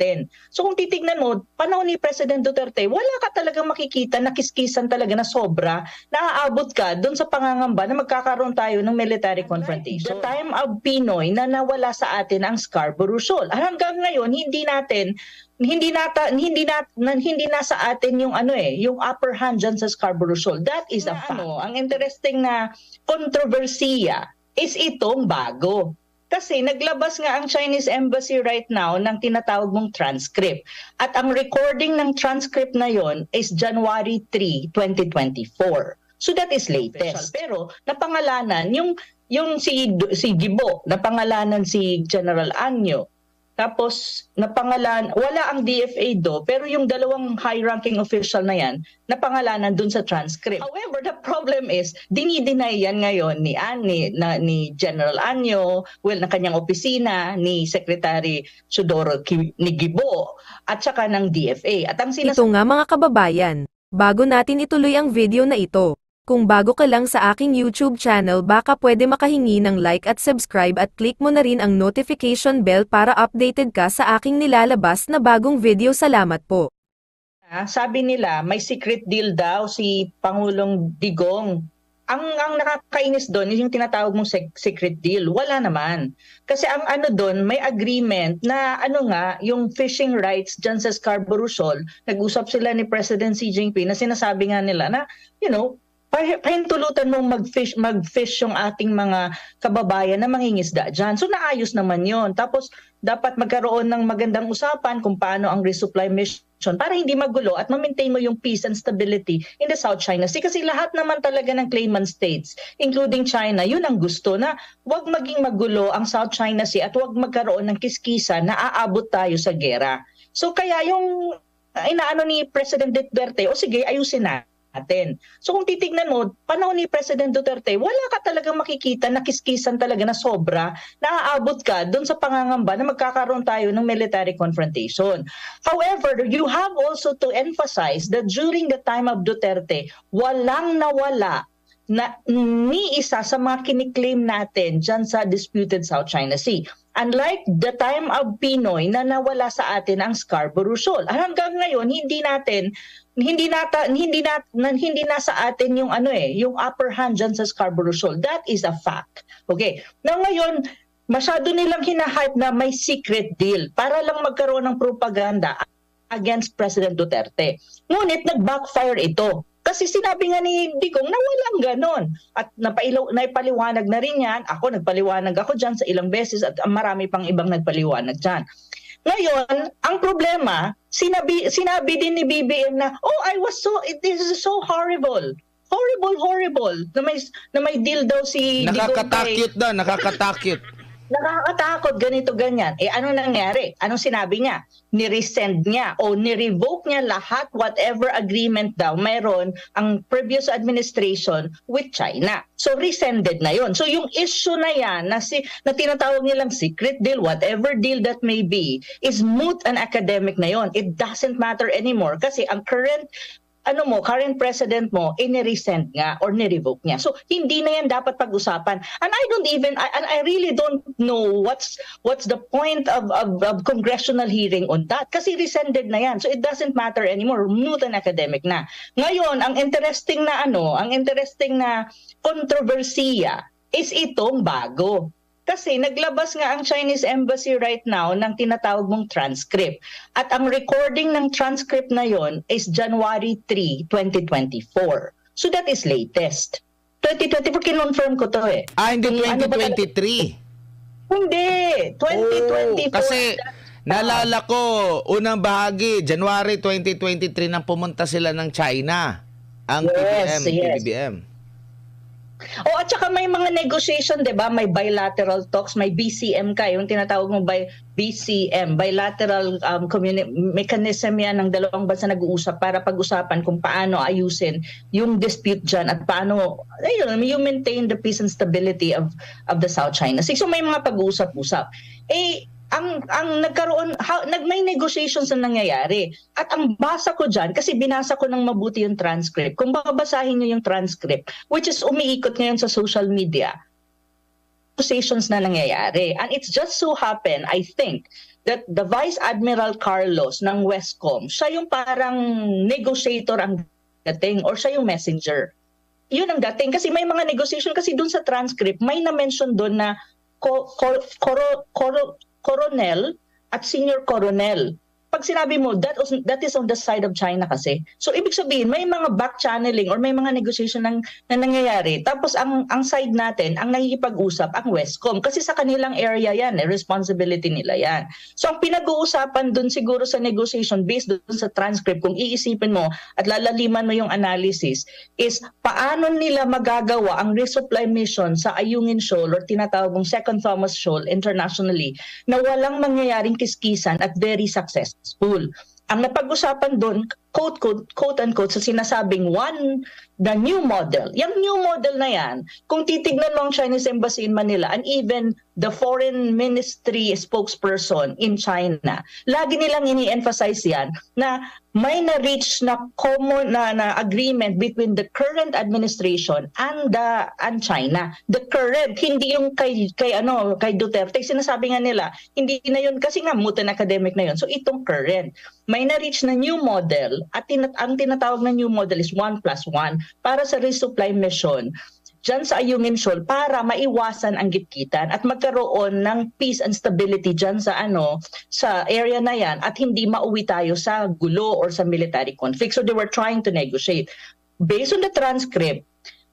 natin. So kung titignan mo, panahon ni President Duterte, wala ka talagang makikita na kiskisan talaga na sobra, naaabot ka doon sa pangangamba na magkakaroon tayo ng military confrontation. The time of Pinoy na nawala sa atin ang Scarborough Shoal. Hanggang ngayon, hindi nasa atin yung yung upper hand dyan sa Scarborough Shoal. That is a fact. Ang interesting na kontrobersiya is itong bago. Kasi naglabas nga ang Chinese Embassy right now ng tinatawag mong transcript. At ang recording ng transcript na yon is January 3, 2024. So that is latest. Pero napangalanan yung si Gibo, napangalanan si General Anyo. Tapos wala ang DFA pero yung dalawang high-ranking official na yan, napangalanan dun sa transcript. However, the problem is, dinideny yan ngayon ni General Anyo, ng kanyang opisina, ni Secretary Sudoro ni Gibo, at saka ng DFA. At ang Ito nga mga kababayan, bago natin ituloy ang video na ito, kung bago ka lang sa aking YouTube channel baka pwede makahingi ng like at subscribe at click mo na rin ang notification bell para updated ka sa aking nilalabas na bagong video. Salamat po. Sabi nila may secret deal daw si Pangulong Digong. Ang nakakainis doon is yung tinatawag mong secret deal. Wala naman. Kasi ang doon, may agreement na yung fishing rights dyan sa Scarborough Shoal, nag-usap sila ni President Xi Jinping na sinasabi nga nila na, pahintulutan mong mag-fish yung ating mga kababayan na mangingisda dyan. So naayos naman yon. Tapos dapat magkaroon ng magandang usapan kung paano ang resupply mission para hindi magulo at ma-maintain mo yung peace and stability in the South China Sea. Kasi lahat naman talaga ng claimant states, including China, yun ang gusto na wag maging magulo ang South China Sea at wag magkaroon ng kiskisan na aabot tayo sa gera. So kaya yung inaano ni President Duterte, sige, ayusin natin. So kung titignan mo, panahon ni President Duterte, wala ka talagang makikita na kiskisan talaga na sobra, naaabot ka doon sa pangangamba na magkakaroon tayo ng military confrontation. However, you have also to emphasize that during the time of Duterte, walang nawala na ni isa sa mga kiniklaim natin dyan sa disputed South China Sea. Unlike the time of Pinoy na nawala sa atin ang Scarborough Shoal. Hanggang ngayon, hindi nasa atin yung upper hand dyan sa Scarborough Shoal. That is a fact. Okay. Now ngayon, masyado nilang hinahype na may secret deal para lang magkaroon ng propaganda against President Duterte. Ngunit nag-backfire ito. Kasi sinabi nga ni Digong na walang ganon. At naipaliwanag na rin yan. Nagpaliwanag ako dyan sa ilang beses at marami pang ibang nagpaliwanag dyan. Ngayon, ang problema, sinabi din ni BBM na, this is so horrible. Horrible. Na may deal daw si Nakakatakot daw, nakakatakot. Nakakatakot, ganito, ganyan. Ano nangyari? Anong sinabi niya? Ni-resend niya o ni-revoke niya lahat, whatever agreement daw mayroon ang previous administration with China. So resended na yon. So yung issue na yan, na tinatawag nilang secret deal, whatever deal that may be, is moot and academic na yon. It doesn't matter anymore kasi ang current president mo, ni-resend nga or ni-revoke niya. So, hindi na yan dapat pag-usapan. And I really don't know what's the point of congressional hearing on that. Kasi resended na yan. So, it doesn't matter anymore. Moot and academic na. Ngayon, ang interesting na kontrobersiya is itong bago. Kasi naglabas nga ang Chinese Embassy right now ng tinatawag mong transcript. At ang recording ng transcript na yon is January 3, 2024. So that is latest. 2024, kinonfirm ko to eh. Hindi 2023. Hindi, 2024. Kasi naalala ko, unang bahagi, January 2023 nang pumunta sila ng China. Ang PBBM. At saka may mga negotiation, 'di ba? May bilateral talks, may BCM yung tinatawag mo BCM, bilateral mechanism yan ng dalawang bansa nag-uusap para pag-usapan kung paano ayusin yung dispute dyan at paano you maintain the peace and stability of the South China Sea. So may mga pag-uusap-usap. Ang may negotiations na nangyayari. At ang basa ko dyan, kasi binasa ko ng mabuti yung transcript, kung babasahin nyo yung transcript, which is umiikot ngayon sa social media, negotiations na nangyayari. And it's just so happen, I think, that the Vice Admiral Carlos ng Westcom, siya yung parang negotiator ang dating or siya yung messenger. Yun ang dating kasi may mga negotiation kasi dun sa transcript may na-mention dun na colonel at senior colonel. Pag sinabi mo, that is on the side of China kasi. So, ibig sabihin, may mga back-channeling or may mga negotiation na nangyayari. Tapos, ang side natin, ang nakikipag-usap, ang Westcom. Kasi sa kanilang area yan, responsibility nila yan. So, ang pinag-uusapan dun siguro sa negotiation based dun sa transcript, kung iisipin mo at lalaliman mo yung analysis, is paano nila magagawa ang resupply mission sa Ayungin Shoal or tinatawag mong Second Thomas Shoal internationally na walang mangyayaring kiskisan at very successful. Ang napag-usapan doon, quote-unquote, sa sinasabing the new model. Yung new model na yan, kung titignan mo ang Chinese Embassy in Manila and even the Foreign Ministry spokesperson in China, lagi nilang ini-emphasize yan na may na-reach na common na agreement between the current administration and China. The current, hindi yung kay Duterte, sinasabi nga nila, hindi na yun kasi nga mutual academic na yun. So itong current, may na-reach na new model at ang tinatawag na new model is 1+1 para sa resupply mission dyan sa Ayungin Shoal para maiwasan ang gitgitan at magkaroon ng peace and stability dyan sa area na yan at hindi mauwi tayo sa gulo or sa military conflict. So they were trying to negotiate. Based on the transcript,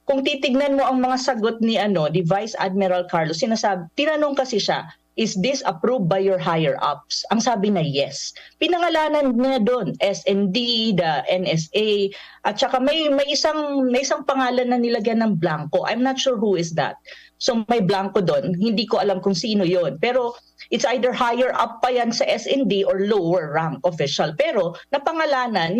kung titignan mo ang mga sagot ni Vice Admiral Carlos, tinanong kasi siya, is this approved by your higher-ups? Ang sabi na yes. Pinangalanan niya doon, SND, the NSA, at saka may isang pangalan na nilagyan ng blanco. I'm not sure who is that. So may blanco doon. Hindi ko alam kung sino yon. Pero it's either higher-up pa yan sa SND or lower rank official. Pero napangalanan,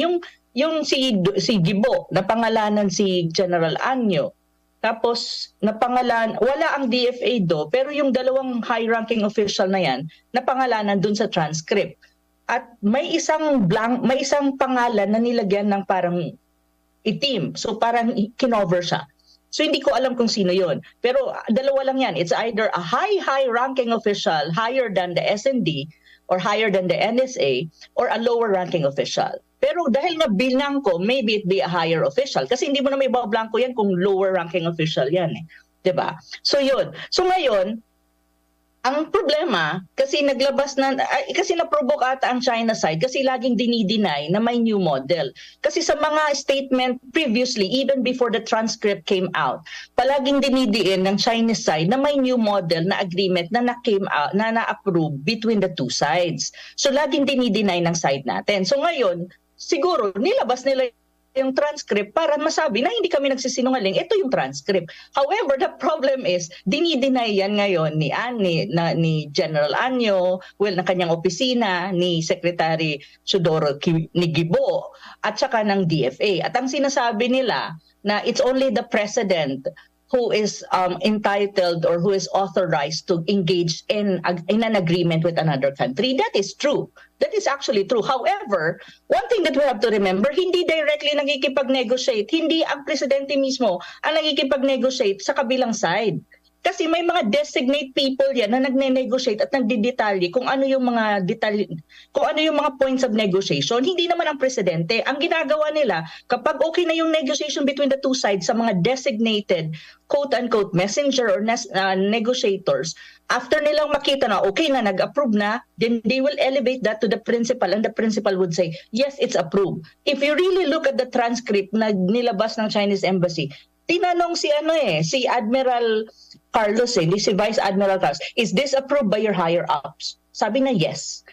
yung si Gibo, napangalanan si General Anyo. Tapos, wala ang DFA pero yung dalawang high-ranking official na yan, napangalanan dun sa transcript. At may isang pangalan na nilagyan ng parang itim. So, parang kinover siya. So, hindi ko alam kung sino yon. Pero, dalawa lang yan. It's either a high-ranking official, higher than the SND, or higher than the NSA, or a lower-ranking official. Pero dahil nga binangko, maybe it be a higher official. Kasi hindi mo na may blanco yan kung lower ranking official yan. Diba? So yun. So ngayon, ang problema, kasi kasi na-provoke ata ang China side kasi laging dinideny na may new model. Kasi sa mga statement previously, even before the transcript came out, palaging dinidiin ng Chinese side na may new model na agreement na came out, na na-approve between the two sides. So laging dinideny ng side natin. So ngayon, siguro nilabas nila yung transcript para masabi na hindi kami nagsisinungaling. Ito yung transcript. However, the problem is, dinideny yan ngayon ni General Anyo, na kanyang opisina, ni Secretary Sudoro ni Gibo, at saka ng DFA. At ang sinasabi nila na it's only the President who is entitled or who is authorized to engage in an agreement with another country. That is true. That is actually true. However, one thing that we have to remember, hindi directly nagkikipag-negotiate. Hindi ang presidente mismo ang nagkikipag-negotiate sa kabilang side. Kasi may mga designate people yan na nagne-negotiate at nagdidetalye kung ano yung mga points of negotiation. Hindi naman ang presidente. Ang ginagawa nila, kapag okay na yung negotiation between the two sides sa mga designated quote-unquote messenger or negotiators, after nilang makita na okay na, nag-approve na, then they will elevate that to the principal and the principal would say, yes, it's approved. If you really look at the transcript na nilabas ng Chinese Embassy, tinanong si Admiral Carlos, si Vice Admiral Carlos, is this approved by your higher-ups? Sabi na yes.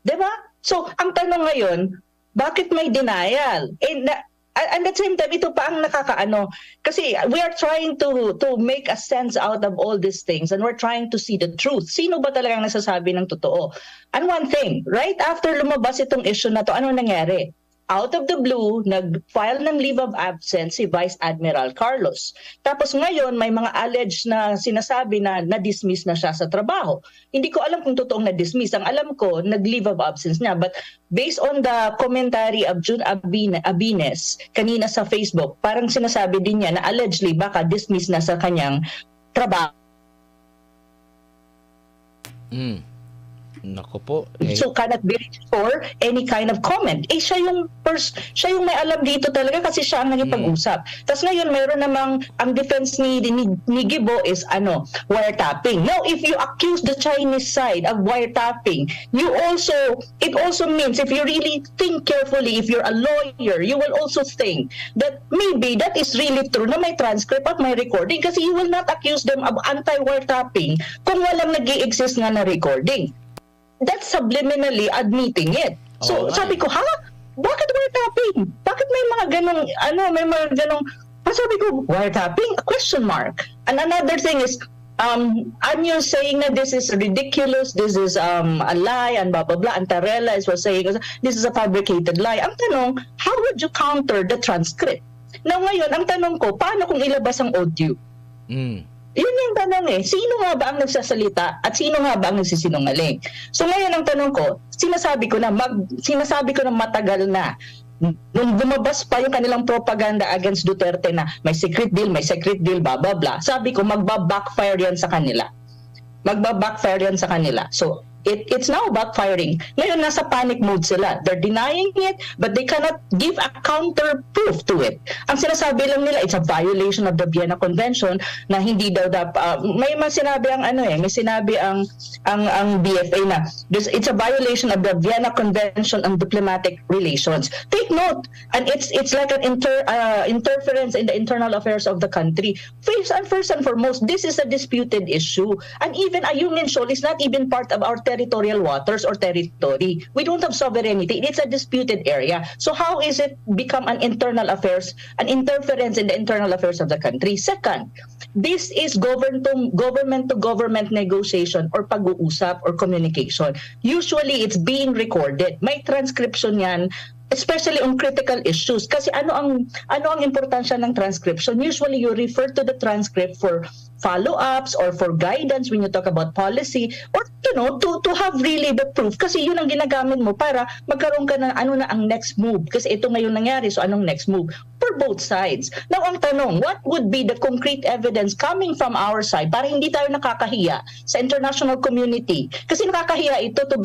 Diba? So, ang tanong ngayon, bakit may denial? And at the same time, ito pa ang nakakaano. Kasi we are trying to make a sense out of all these things and we're trying to see the truth. Sino ba talagang nasasabi ng totoo? And one thing, right after lumabas itong issue na to, ano nangyari? Out of the blue, nag-file ng leave of absence si Vice Admiral Carlos. Tapos ngayon, may mga alleged na sinasabi na na-dismiss na siya sa trabaho. Hindi ko alam kung totoong na-dismiss. Ang alam ko, nag-leave of absence niya. But based on the commentary of June Abines kanina sa Facebook, parang sinasabi din niya na allegedly baka dismiss na sa kanyang trabaho. Nako po. So cannot be reached for any kind of comment. Siya yung may alam dito talaga kasi siya ang naging pag-usap. Tapos ngayon mayroon namang ang defense ni Gibo is wiretapping. Now if you accuse the Chinese side of wiretapping, it also means if you really think carefully, if you're a lawyer, you will also think that maybe that is really true na may transcript at may recording kasi you will not accuse them of anti-wiretapping kung walang nag-i-exist nga na recording. That's subliminally admitting it. So sabi ko, bakit wiretapping? Bakit may mga ganong, sabi ko, wiretapping? Question mark. And another thing is, Anyo saying that this is ridiculous, this is a lie, and blah, blah, blah. And Tarela was saying, this is a fabricated lie. Ang tanong, how would you counter the transcript? Now ngayon, ang tanong ko, paano kung ilabas ang audio? Yun yung tanong sino nga ba ang nagsasalita at sino nga ba ang nagsisinungaling? So ngayon ang tanong ko, sinasabi ko na matagal na nung bumabas pa yung kanilang propaganda against Duterte na may secret deal, blah blah blah. Sabi ko magba-backfire yan sa kanila. So it's now backfiring. Ngayon nasa panic mode sila. They're denying it, but they cannot give a counter proof to it. Ang sinasabi lang nila, it's a violation of the Vienna Convention na hindi daw may sinabi ang BFA na it's a violation of the Vienna Convention on Diplomatic Relations. Take note, and it's like an interference in the internal affairs of the country. First and foremost, this is a disputed issue, and even Ayungin Shoal is not even part of our territorial waters or territory. We don't have sovereignty. It's a disputed area. So how is it become an interference in the internal affairs of the country? Second, this is government-to-government negotiation or pag-uusap or communication. Usually, it's being recorded. May transcription yan, especially on critical issues. Kasi ano ang importansya ng transcription? Usually, you refer to the transcript for follow-ups or for guidance when you talk about policy or to have really the proof kasi yun ang ginagamit mo para magkaroon ka ng ano na ang next move kasi ito ngayon nangyari, so anong next move for both sides. Now ang tanong, what would be the concrete evidence coming from our side para hindi tayo nakakahiya sa international community? Kasi nakakahiya ito to